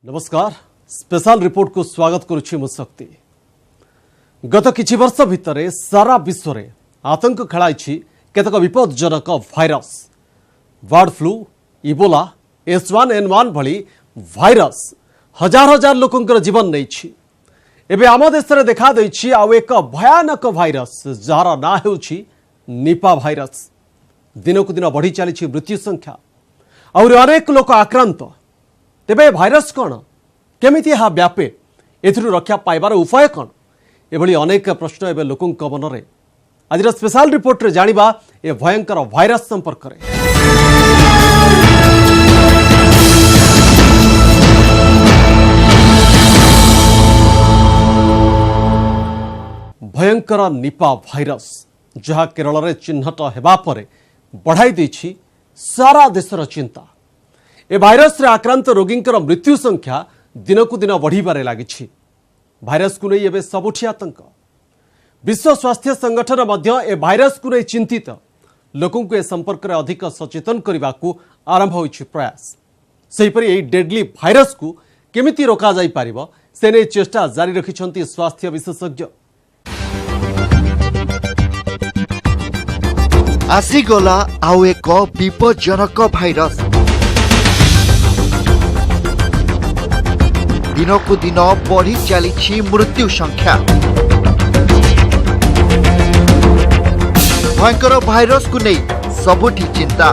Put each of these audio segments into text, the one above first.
नमस्कार special report को स्वागत करुछि मु शक्ति। गत किछि वर्ष भितर सारा विश्व रे आतंक खेलाई केतक विपदजनक virus bird flu Ebola H1N1 भली भाइरस हजार हजार लोकंकर जीवन नहीं। एबे आम देश में देखा देछि आउ एक भयानक भाइरस जार ना हेउछि निपा भाइरस। दिनकु दिन बढ़ी चली मृत्यु संख्या और अनेक लोक आक्रांत। तेबे भाइरस कौन केमिति हा व्यापे एथिरु रक्षा पाइबार उपाय कौन एभली अनेक प्रश्न एवं लोकंक मनरे। आज स्पेशल रिपोर्ट रे जानिबा ए भयंकर भाइरस संपर्क रे। भयंकर निपा भाइरस जहाँ केरल रे चिन्हट हेबा परे बढ़ाई देछि सारा देशर चिंता। ए भाइरस रे आक्रांत रोगींकर मृत्यु संख्या दिनकु दिन बढ़िबारे लागिछि। भाइरस को नहीं एबे सबुठी आतंक। विश्व स्वास्थ्य संगठन मध्य ए भाइरस को नहीं चिंतित। लोकों को ए संपर्क में अधिक सचेतन करने को आरंभ होइछि प्रयास। सेहिपरि एही डेडली भाइरस को केमिति रोका जाई पारिबो से नै चेष्टा जारी रखिछन्ति स्वास्थ्य विशेषज्ञ। आसीगला आउ एक विपज्जनक भाइरस। दिनकु दिन बढ़ी चली मृत्यु संख्या। भयंकर भाइरस को नहीं सबुठी चिंता।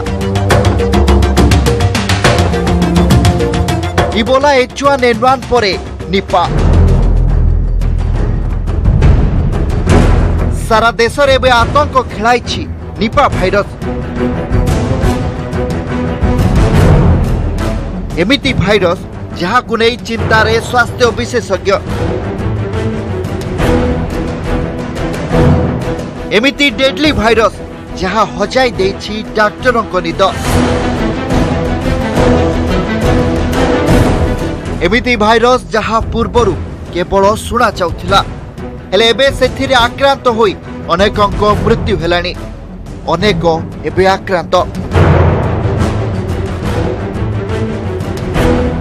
इबोला H1N1 परे निपा। सारा देश रे एबे आतंक खेलाई निपा भाइरस। एमिति भाइरस जहाँ को नहीं चिंता रे स्वास्थ्य विशेषज्ञ। एमिति डेडली भाइरस जहाँ हजाई देछि डाक्टरों को निद। एमिति भाइरस जहाँ पूर्वरु केवल शुणा जाउथिला हेले एबे सेथिरे आक्रांत होई अनेकक मृत्यु हेलानी। अनेक एबे आक्रांत।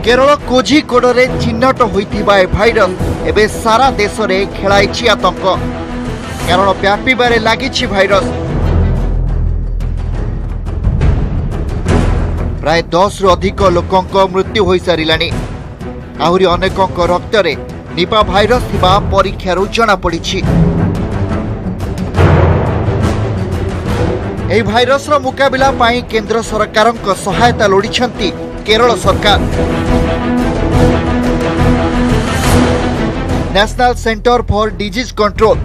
केरल कोझिकोडरे चिन्हट होइथिबा ए भाइरस एबे सारा देश रे खेलाइछि आतंक। केरल व्यापीबारे लागिछि भाइरस। प्राय 10 रु अधिक लोकंक मृत्यु होई सारिलानी। आहुरी अनेकंक रक्तरे निपा भाइरस थिबा परीक्षारु जणा पड़िछि। एही भाइरस रो मुकाबिला पाई केंद्र सरकारक सहायता लोडिछंती केरल सरकार। National centre for disease control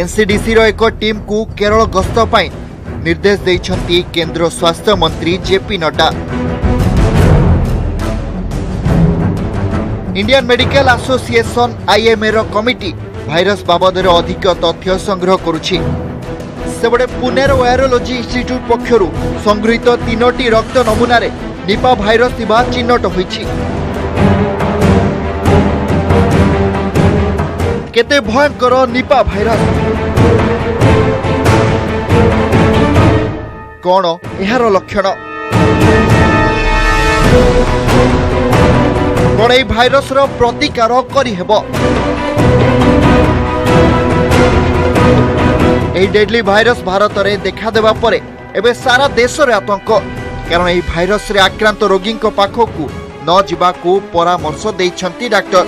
NCDC रो एक टीम को केरल गस्त पाई निर्देश देइछंती केंद्र स्वास्थ्य मंत्री JP Nadda. Indian medical association IMA रो कमिटी भाइरस बाबद अधिक तथ्य संग्रह करुछि। सेबडे पुनेर वायरोलॉजी इंस्टीट्यूट पक्षरु संगृहीत 3टी रक्त नमूना रे निपा भाइरस थिबा चिन्हट होइछि। केते भयंकर निपा भाइरस कोन एहार लक्षण कोन ए भाइरस रो प्रतिकार करि हेबो। एही डेडली भाइरस भारत रे देखा देबा परे एबे सारा देश रे आतंक। कारण एही भाइरस रे आक्रांत रोगी पाखकू न जिबाकू परामर्श देइछंती डाक्टर।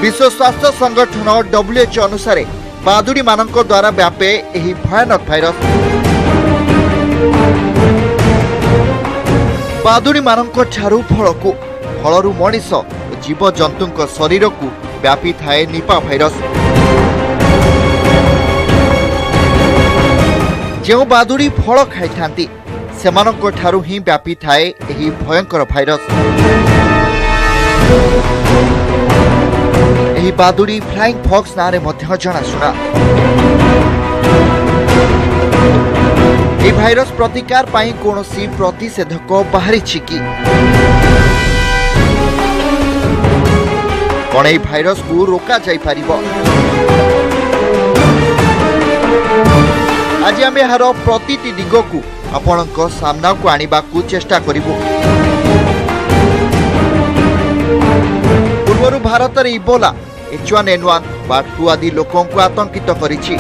विश्व स्वास्थ्य संगठन WHO अनुसार बादुड़ी मानक द्वारा व्यापे एही भयानक भाइरस। बादुड़ी मानक ठारू फलकू फलरू मनीष जीव जंतुक शरीर को व्यापी थाए निपा भाइरस। जो बादुड़ी फल खाई थांती सेमानक ठारू ही व्यापी थाए एही भयंकर भाइरस। एही बादुड़ी फ्लाइंग फॉक्स नारे मध्य जनाशुना। एही भाइरस प्रतिकार पाई कोनोसी प्रतिषेधक बाहरिछि कि कोन एही भाइरस को रोका जाई पारिबो। आज आम यार प्रतिटी दिग को आपणक सामना को आनिबा को चेष्टा करिबु। पूर्वरु भारत रे इबोला H1N1 बर्ड फ्लू आदि लोकों को आतंकित करिछि।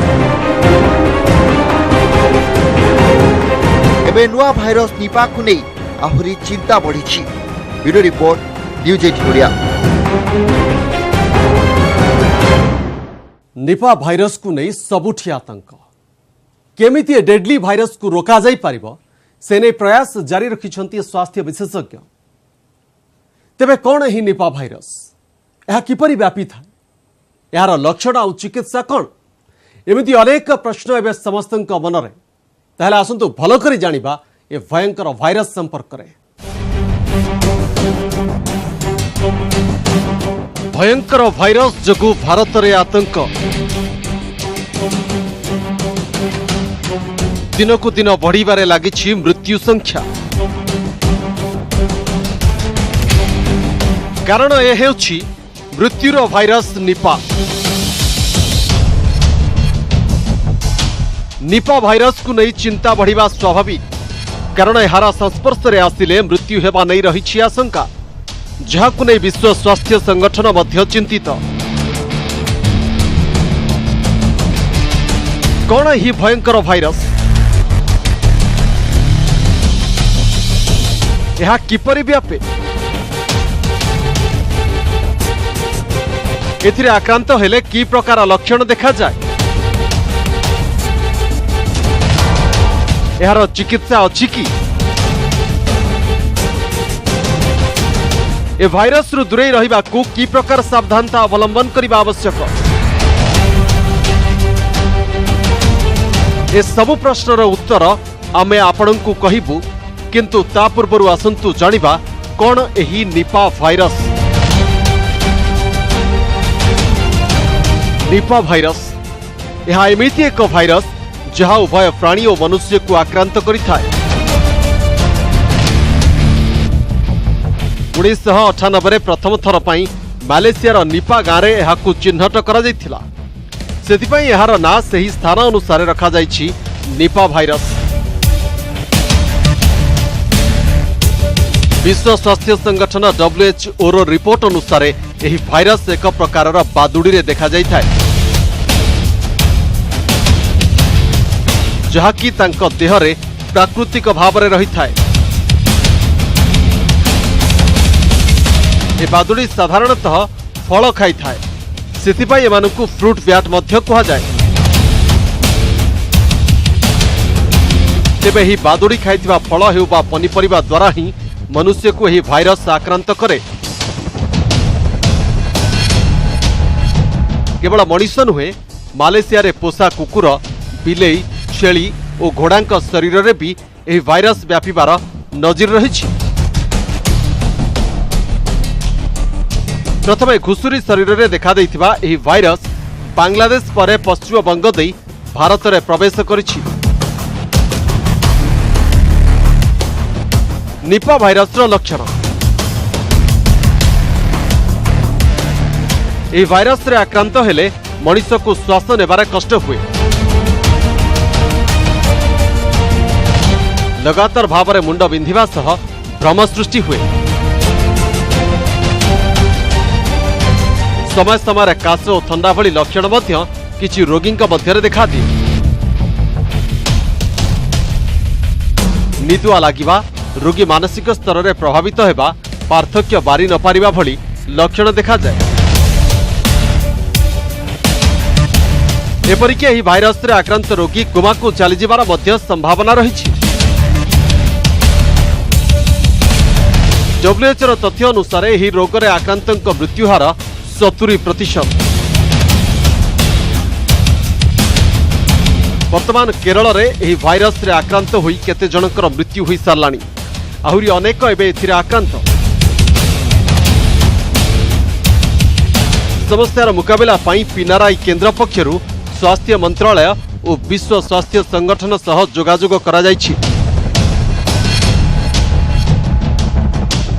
एबे नुआ भाइरस निपा को नै आहुरी चिंता बढ़िछि। Video report news 18 Odia. Nipah virus को नहीं सबुठी आतंक केमिति डेडली भाइरस को रोका जाई पारिबो से नै प्रयास जारी रखिछन्ती स्वास्थ्य विशेषज्ञ। तेबे कोन ही निपा भाइरस यह किपरि व्यापी था यार लक्षण और चिकित्सा कौन एमिति अनेक प्रश्न एवं समस्त मनरे ताहले आसंतु भल करी जानिबा ए भयंकर भाइरस संपर्क रे। भयंकर भाइरस जगु भारत रे आतंक दिनकु दिन बढ़िबारे लागिछि मृत्यु संख्या। कारण ए हेउछि मृत्युर भाइरस निपा। निपा भाइरस को नहीं चिंता बढ़िबा स्वाभाविक कारण एहार संस्पर्श रे आसिले मृत्यु हेबा नहीं रहिछि आशंका जहाकु नहीं विश्व स्वास्थ्य संगठन मध्य चिंतित। कौन ही भयंकर भाइरस यह किपरि व्यापे एथिरे आक्रांत हेले की प्रकार लक्षण देखा जाए यार चिकित्सा अछि कि ए भाइरस रु दूरे रहिबा को की प्रकार सावधानता अवलंबन करबा आवश्यक ए सब प्रश्नर उत्तर आमे आपणंकु कहिबु किंतु ता पूर्वरु आसंतु जानिबा कोन एही निपा भाइरस। निपा भाइरस यह एमिति एक भाइरस जहाँ उभय प्राणी और मनुष्य को आक्रांत करिथाए। 1998 प्रथम थर पई मालेशियार निपा गाँव में यहाकु चिन्हट करा जायथिला। सेथिपई एहार ना सही स्थान अनुसार रखा जायछि निपा भाइरस। विश्व स्वास्थ्य संगठन WHO रो रिपोर्ट अनुसार यही भाइरस एक प्रकार बादुड़ी रे देखा जायथाय जहाकी तांको देह रे प्राकृतिक भाव रे रही थाए। ए बादुड़ी साधारणतः फल खाई थाए सेथिपई एमानकु फ्रूट बैट मध्य कहा जाए। तेबे ही बादुड़ी खाइथिबा फल हेउ बा पनिपरिबा द्वारा ही मनुष्य को यही भाइरस आक्रांत करे। केवल मनुष्य नुहे मालेशिया रे पोषा कुकुर बिलेई छेली और घोड़ांक शरीर रे भी यही भाइरस व्यापिबार नजिर रहिछि। प्रथमे घुसुरी शरीर रे देखा देइथिबा यही भाइरस बांग्लादेश परे पश्चिम बंग देई भारत रे प्रवेश करिछि। निपा भाइरस लक्षण यह भाइरस रे आक्रांत हेले मनुष्य को श्वास नेबार कष्ट हुए। लगातार भाव में मुंड बिंधिबा सह भ्रम सृष्टि हुए। समय समय काश और थंडा भली लक्षण मध्य किछि रोगी मध्य देखा दिए। निदुआ लागिबा रोगी मानसिक स्तर में प्रभावित होगा पार्थक्य बारी न पारिबा भली लक्षण देखा जाए। एपरिक यही भाइरस रे आक्रांत रोगी कोमा को चली जिबार मध्य संभावना रही। WHO तथ्य अनुसार यही रोग रे आक्रांतक मृत्यु हार 70%। वर्तमान केरल रे यही भाइरस रे आक्रांत होई केते जनकर मृत्यु होई सारलानी आहुरी अनेक एबे एथिरे आक्रांत। समस्यार मुकाबला पाई पिनाराई केंद्र पक्षरु स्वास्थ्य मंत्रालय और विश्व स्वास्थ्य संगठन सह जोगाजोग करा जायछि।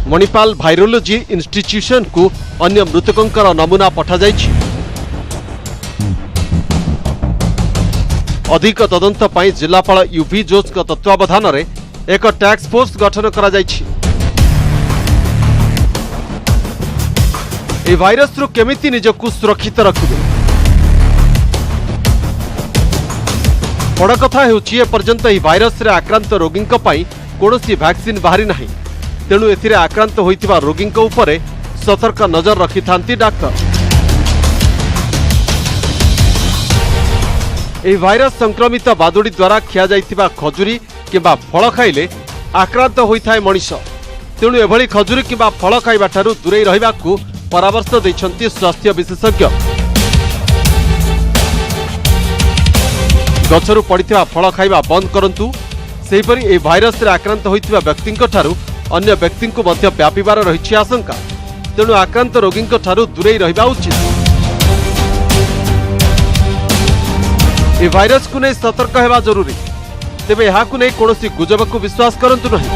मणिपाल भाइरोलॉजी इंस्टीट्यूशन को अन्य मृतकंकर नमूना पठा जायछि। अधिक तदंत ପାଇଁ जिलापाल यूवी जोश तत्वावधान में एक टास्क फोर्स गठन करा जायछि। ए भाइरस रु केमिति निजकु सुरक्षित रखिबे। बड़ कथा हेउछि एपर्यंत ए भाइरस रे आक्रांत रोगींक पई कोनोसी वैक्सीन बाहरी नाही। तेणु एथिरे आक्रांत होइतिबा रोगींक उपरे सतर्क नजर रखिथांती डाक्टर। ए भाइरस संक्रमित बादुड़ी द्वारा खिया जाइतिबा खजुरी किंबा फल खाइले आक्रांत होइथाय मनीष। तेणु एभली खजुरी किंबा फल खाइबा ठारू दूरे रहिबाकू परामर्श दैछन्ती स्वास्थ्य विशेषज्ञ। गछरु पड़िथिबा फल खाइबा बंद करंतु। सेहिपरि ए भाइरस रे आक्रांत होइतिबा व्यक्तिंक ठारू अन्य व्यक्तिंकु मध्य व्यापिबार रहिछि आशंका। तेणु आक्रांत रोगींक ठारू दूरे रहिबा उचित। ए भाइरस को नहीं सतर्क होगा जरूरी। तेबे यहाकू नहीं कोनोसी गुजब को विश्वास करंतु नहीं।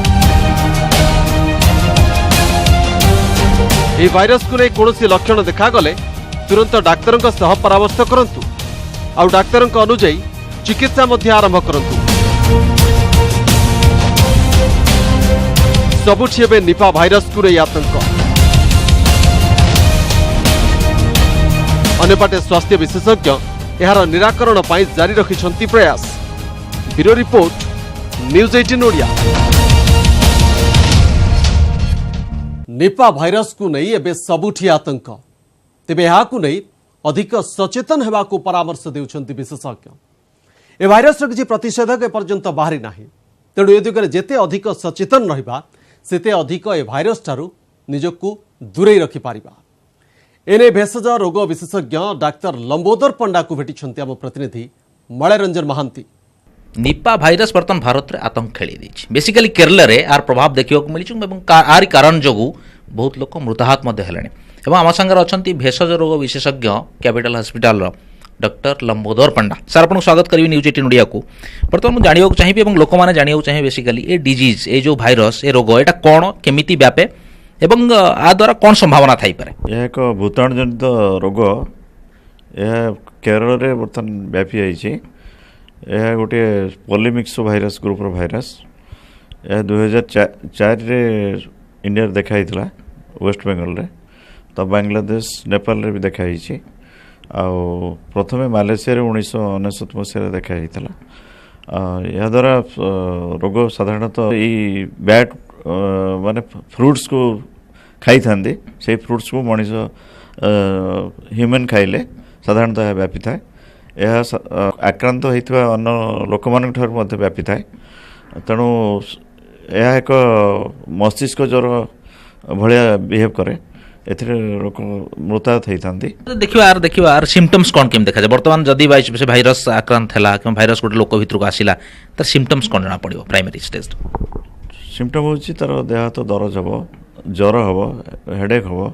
ए भाइरस को नहीं कोनोसी लक्षण देखागले तुरंत डाक्तरंक सह परामर्श करंतु। आउ डाक्तरंक अनुଯାयी चिकित्सा मध्य आरंभ करंतु। सबुठी एबे निपा भाइरस को नहीं आतंक। अन्यपाटे स्वास्थ्य विशेषज्ञ यार निराकरण पाई जारी रखिछंती प्रयास। Bureau report news 18 Odia. Nipah virus को नहीं एबे सबुठी आतंक। तेबे याकू नहीं अधिक सचेतन हेबा को परामर्श देउछंती विशेषज्ञ। ए भाइरस किछि प्रतिषेधक एपर्यंत बाहरी नाही। तेणु ए दिगरे जेते अधिक सचेतन रहिबा सेते अधिक ए भाइरस ठारू निजकू दूरे रखि पारिबा। एने भेषज रोग विशेषज्ञ डाक्तर लंबोदर पंडा को भेटी आम प्रतिनिधि मलयरंजन महांती। निपा भाइरस बर्तमान भारत में आतंक खेली देछि। बेसिकली केरल रे आर प्रभाव देखियो को मिलिछु। आर कारण जोगु बहुत लोक मृताहत मध्य हेलेने। एवं आम संगे अछंती भेषज रोग विशेषज्ञ कैपिटल हॉस्पिटल डॉक्टर लंबोदर पंडा। सर आपको स्वागत करी न्यूज 18 ओडिया को। बर्तमान मुझे जानियो चाहिए एवं लोक माने जानियो चाहिए बेसिकली ए डिजीज ए जो भाइरस ए रोग एटा कोन केमिति व्यापे एवं आ द्वारा कौन संभावना थाई पारे। यह एक भूताणु जनित रोग। यह केरल रे बर्तमान व्यापी आइछि। यह गोटे पॉलीमिक्स भाइरस ग्रुप भाइरस। यह 2004 रे इंडिया रे देखा हितला वेस्ट बंगाल रे। तो बांग्लादेश नेपाल रे भी देखा हिछि। आ प्रथमे मालयेशिया रे 1999 मसीह रे देखा हितला। या द्वारा रोग साधारणतः ई बैट माने फ्रूट्स को खाई थांदे। से फ्रूट्स को मनीष ह्यूमन खाइले साधारणतः व्यापी थाए। यह आक्रांत होइतिबा अन्य लोक मान ठार मध्य व्यापी थाए। तेणु यह एक मस्तिष्क ज्वर भलिया बिहेव करे। एथिरे लोक मृताहत होइथांती। देखिबा आर सिम्पटम्स कोन केम देखा जाय। वर्तमान जदी से भाइरस आक्रांत हैला कि भाइरस गोटे लोक भितर को आसिला त सिम्पटम्स कोन जणा पड़िबो प्राइमरी स्टेज। सिम्पटम होछि तार देह हाथ दरज हबो, ज्वर हबो, हेडेक हबो,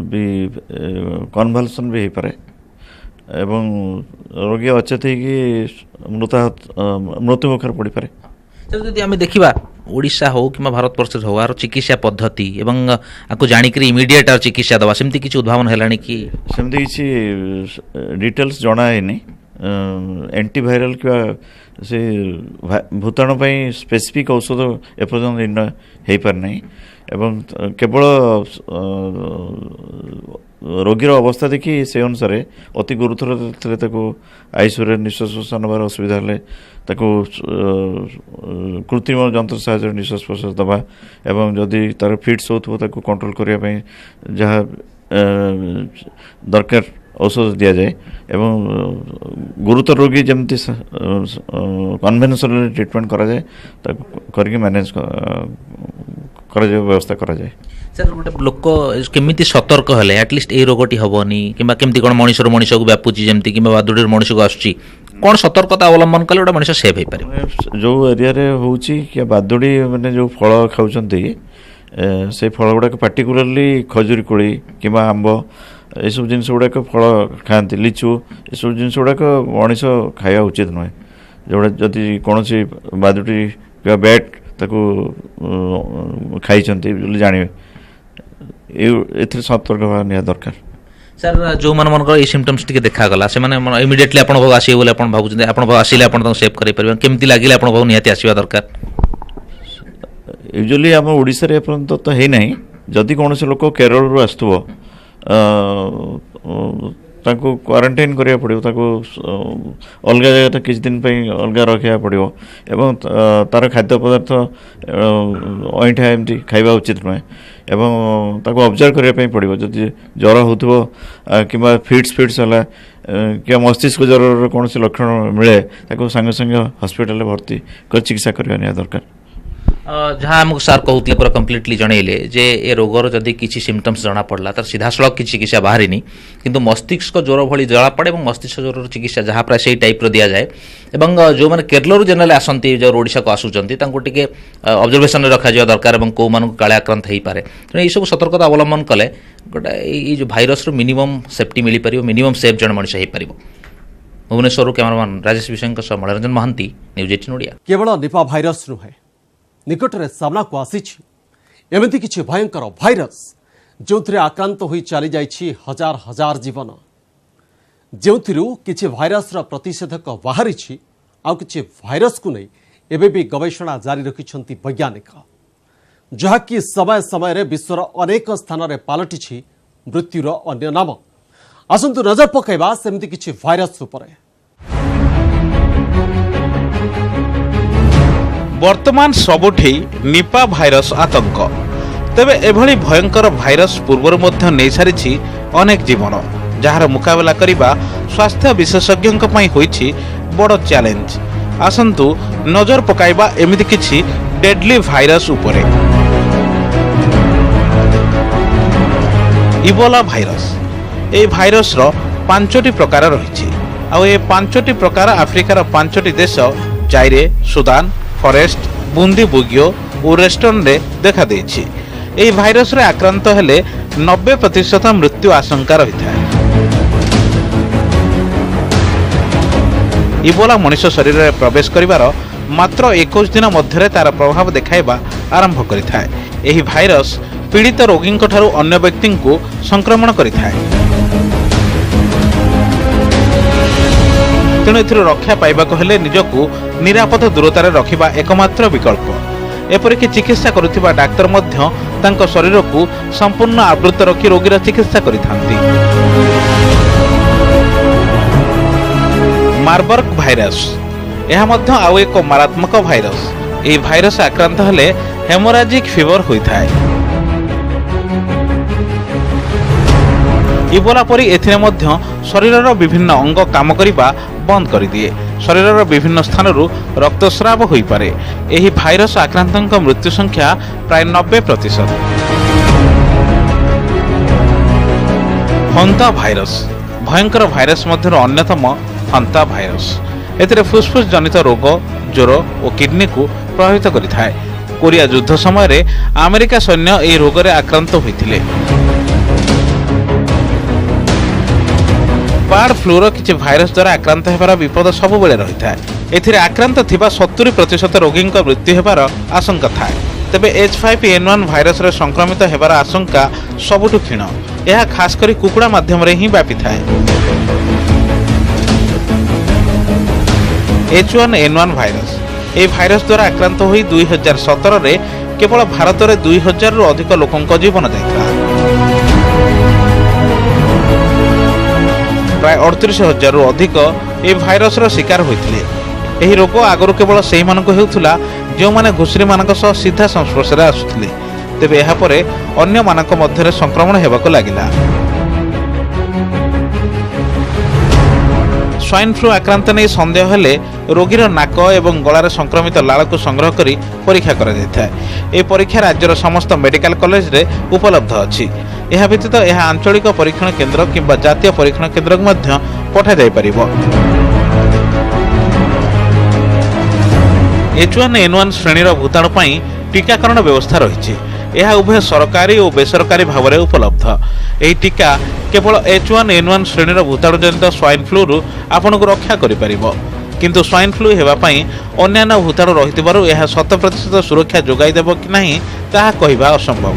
भी कन्वल्सन भी पारे एवं रोगी अचेत मृत्यु मुखर पड़ पारे। जदि आम देखा ओडिशा हो कि भारत वर्ष हो आर चिकित्सा पद्धति एवं आपको जानिक इमिडिएट आर चिकित्सा दवा सेमती किसी उद्भावन है कि सेमती किसी डिटेल्स जना है। एंटीभाइरल कि से भूताणु स्पेसिफिक औषध एपर्यंत निर्णय हो पार नहीं। एवं केवल रोगीर अवस्था देखी से अनुसार अति गुरुतर आईसीयू निश्वास प्रश्वास नबार असुविधा हेले कृत्रिम जंत्र साहाय्य निश्वास प्रश्वास दबा एवं जदि तार फिट्स होथबो ताको कंट्रोल करने जहाँ दरकार औषध दि जाए। एवं गुरुतर रोगी जमती कन्वेंशनल ट्रीटमेंट करा जाए करके मैनेज करा जाए व्यवस्था करा जाए। सर गोटे लोक केमिति सतर्क हेले एटलिस्ट ए रोगटी हबनी किंबा केमती कोन मनुष्य मनुष्य को व्यापुची जेमती किंबा बादुड़ी मनुष्य को आसुची कोन सतर्कता अवलंबन कले गोटे मनुष्य सेफ हो पारे। जो एरिया रे होउची कि बादुड़ी माने जो फल खाउचंती से फल गुडा पार्टिकुलरली खजुरी कोली किंबा आंब ये सब जिन गुड़ाक फल खाती लिचु ये सब जिन गुड़ाक मनीष खाया उचित नुहे। जोड़ा जदि कौन बादुड़ी बैट ताको खाई जानवे ए सतर्क हवा दरकार। सर जो मनकर ये सिम्पटम्स टी देखागला से इमिडिएटली आप आसवे बोले आप भावुँ आप आसिले आप सेव करेंगे केमती लगे आप निहाती आसवा दरकार यूजुअली आम ओडिशा रे एपर्यंत तो है नहीं जदि कौन से लोक केरल रु आसुव ताको क्वारंटाइन करिया पड़ियो ताको अलग जगह तो किछ दिन पे अलग रखा पड़ियो एवं तार खाद्य पदार्थ अईठा एमती खाइबा उचित नुहे एवं ताको ऑब्जर्व करिया पे पड़ियो जदि ज्वर होथबो किबा फिट्स हला कि मस्तिष्क ज्वर कौन से लक्षण मिले ताको संगे संगे हॉस्पिटल भर्ती कर चिकित्सा करिया निया दरकार जहाँ आमको सार कहते पूरा कम्प्लीटली जनइले जे ए रोगर जदि किसी सिम्पटम्स जना पड़ला तर सीधा सड़क की चिकित्सा बाहरी किंतु मस्तिष्क ज्वर भली जला पड़े और मस्तिष्क ज्वर चिकित्सा जहाँ प्राय से टाइप दि जाए एवं जो मैंने केरल जनरल आसती जो ओडिशा को आसुच्च टे ऑब्जर्वेशन रखा दरकार और कौ मानक काले आक्रांत हो पारे तेणु यू सतर्कता अवलम्बन कले गोटे ये भाइरस मिनिमम सेफ्टी मिल पार मिनिमम सेफ जन मनीष हो पार भुवनेश्वर कैमरामैन राजेश विषय मनोरंजन महांती न्यूज 18 ओडिया केवल निपा भाइरस नुहे निकट में सामना को आसी एमती किसी भयंकर भाइरस जो आक्रांत हो चली जाइए हजार हजार जीवन जो किसी भाइरस प्रतिषेधक बाहरी आउ किसी भाइरस को नहीं एबे भी गवेषणा जारी रखिंट वैज्ञानिक जहाँकि समय समय विश्वर अनेक स्थान में पलटि मृत्युर अन्य नाम आसतु नजर पकड़ा सेमती किसी भाइरस उपर वर्तमान सबुठी निपा भाइरस आतंक तेबे एभली भयंकर भाइरस पूर्वर मध्य नहीं सारी अनेक जीवन जार मुकाबला करिबा स्वास्थ्य विशेषज्ञ होईछि बड़ चैलेंज आसंतु नजर पकाइबा एमिति किछि डेडली भाइरस उपरे इबोला भाइरस ए भाइरस रो 5टी प्रकार रहिछि आ ए 5टी प्रकार आफ्रिकार 5टी देश जाइरे सुदान फरेस्ट बुंदी बुगियो और रेस्टोरेंट रे देखा देछि एही भाइरस रे आक्रांत हेले 90% मृत्यु आशंका रही था। इबोला मनुष्य शरीर में प्रवेश करिवार मात्र 21 दिन मध्य तार प्रभाव देखाइबा आरंभ करिथाय। एही भाइरस पीड़ित रोगी ठारू अन्य व्यक्ति को संक्रमण करिथाय। तेणु एथिरो रक्षा पाइबाक हेले निजकु निरापद दूरतार रखिबा एकमात्र विकल्प एपरिक चिकित्सा करुथिबा डाक्तर मध्य तांको शरीर को संपूर्ण आवृत रखी रोगीर चिकित्सा करिथांती। मार्बर्ग भाइरस यह मध्य आउ एक मारात्मक भाइरस एही भाइरस आक्रांत हेले हेमोराजिक फीवर होइथाय। इबोला परी एथिरे मध्य शरीरर विभिन्न अंग काम करिबा बंद कर दिए शरीरर विभिन्न स्थानरू रक्तस्राव होई पारे। एही भाइरस आक्रांतक मृत्यु संख्या प्राय 90%। हंता भाइरस भयंकर भाइरस मध्य अन्यतम हंता भाइरस एथिरे फुसफुस जनित रोग ज्वर और किडनी को प्रभावित करिथाय। कोरिया युद्ध समय अमेरिका सैन्य एही रोग रे आक्रांत होइथिले। बार्ड फ्लूर किसी भाइरस द्वारा आक्रांत होबार विपद सबु बेले रही था। एथिरे आक्रांत थिबा 70% रोगी मृत्यु होबार आशंका था। तेबे H5N1 भाइरस रे संक्रमित होबार आशंका सबुठु क्षीण यह खास करी कुकुड़ा माध्यम रे ही व्यापी था। H1N1 भाइरस ए भाइरस द्वारा आक्रांत होई 2017 रे केवल भारत में 2000 रु अधिक लोकों जीवन जाइता। प्राय 38,000 रु अधिक ए भाइरस रो शिकार होइथिले। एही रोग आगरो केवल सेही मानको हेउथुला जो माने घुसरी मानक सह सीधा संस्पर्श रे आसुथिले। तेबे एहा परे अन्य मानक मध्यरे संक्रमण हेबाको लागिला। स्वाइन फ्लू आक्रांत नहीं सन्देह हेले रोगीर नाक एवं गलार संक्रमित लाल को संग्रह करी परीक्षा करा जायଥାଏ। ए परीक्षा राज्यर समस्त मेडिकल कॉलेज रे उपलब्ध अछि। यह व्यतीत यह आंचलिक परीक्षण केन्द्र किंबा जातीय परीक्षण केन्द्र मध्य पठा जाय परिबो। H1N1 श्रेणीर भूताणु पई टीकाकरण व्यवस्था रही। यह उभय सरकारी और बेसरकारी भाव में उपलब्ध। यह टीका केवल H1N1 श्रेणीर भूताणु जनित स्वाइन फ्लू रु आपन को रक्षा करि परिबो। किंतु स्वाइन फ्लू हेबा पई अन्यान्य भूताणु रहितबारु यह 100% सुरक्षा जोगाई देबो कि नहीं ताहा कहिबा असंभव।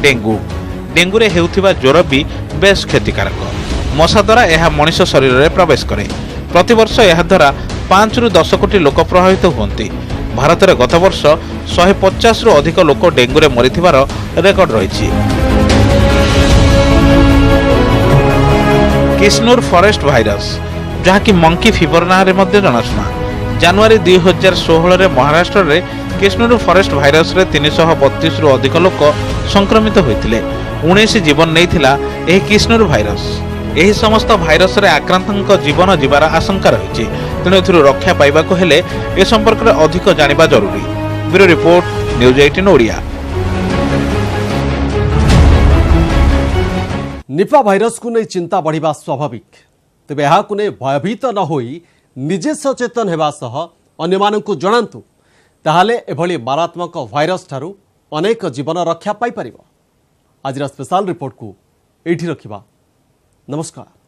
डेंगू डेंगुरे हेउथिबा ज्वर भी बेस क्षतिकारक मशा द्वारा यह मनीष शरीर में प्रवेश करे प्रतिवर्ष यह द्वारा 5 ରୁ 10 कोटी लोक प्रभावित होती भारत में गत वर्ष 150 ରୁ अधिक लोक डेंगुरे मरीथिबार रेकर्ड रही किस्नूर फॉरेस्ट भाइरस जहाँकि मंकी फीवर ना रे मध्य जनाशुना जनवरी 2016 रे महाराष्ट्र रे किस्नूर फॉरेस्ट भाइरस रे 332 ରୁ अधिक लोक संक्रमित होइतिले 19 जीवन नैथिला एही किस्नूर भाइरस एही समस्त भाइरस रे आक्रांतक जीवन जीवार आशंका रही तेणु एथिरु रक्षा पाइबाकु हेले ए संपर्क रे अधिक जानिबा जरूरी bureau report news 18 Odia. Nipah virus को नहीं चिंता बढ़िबा स्वाभाविक तेबे एहाकु नहीं भयभीत न होई निजे सचेतन हेबा सह अन्य मानकु जणांतु ताहाले एभली मारात्मक भाइरस ठारू अनेक जीवन रक्षा पाई परिबो। आज स्पेशल रिपोर्ट को एठी रखिबा। नमस्कार।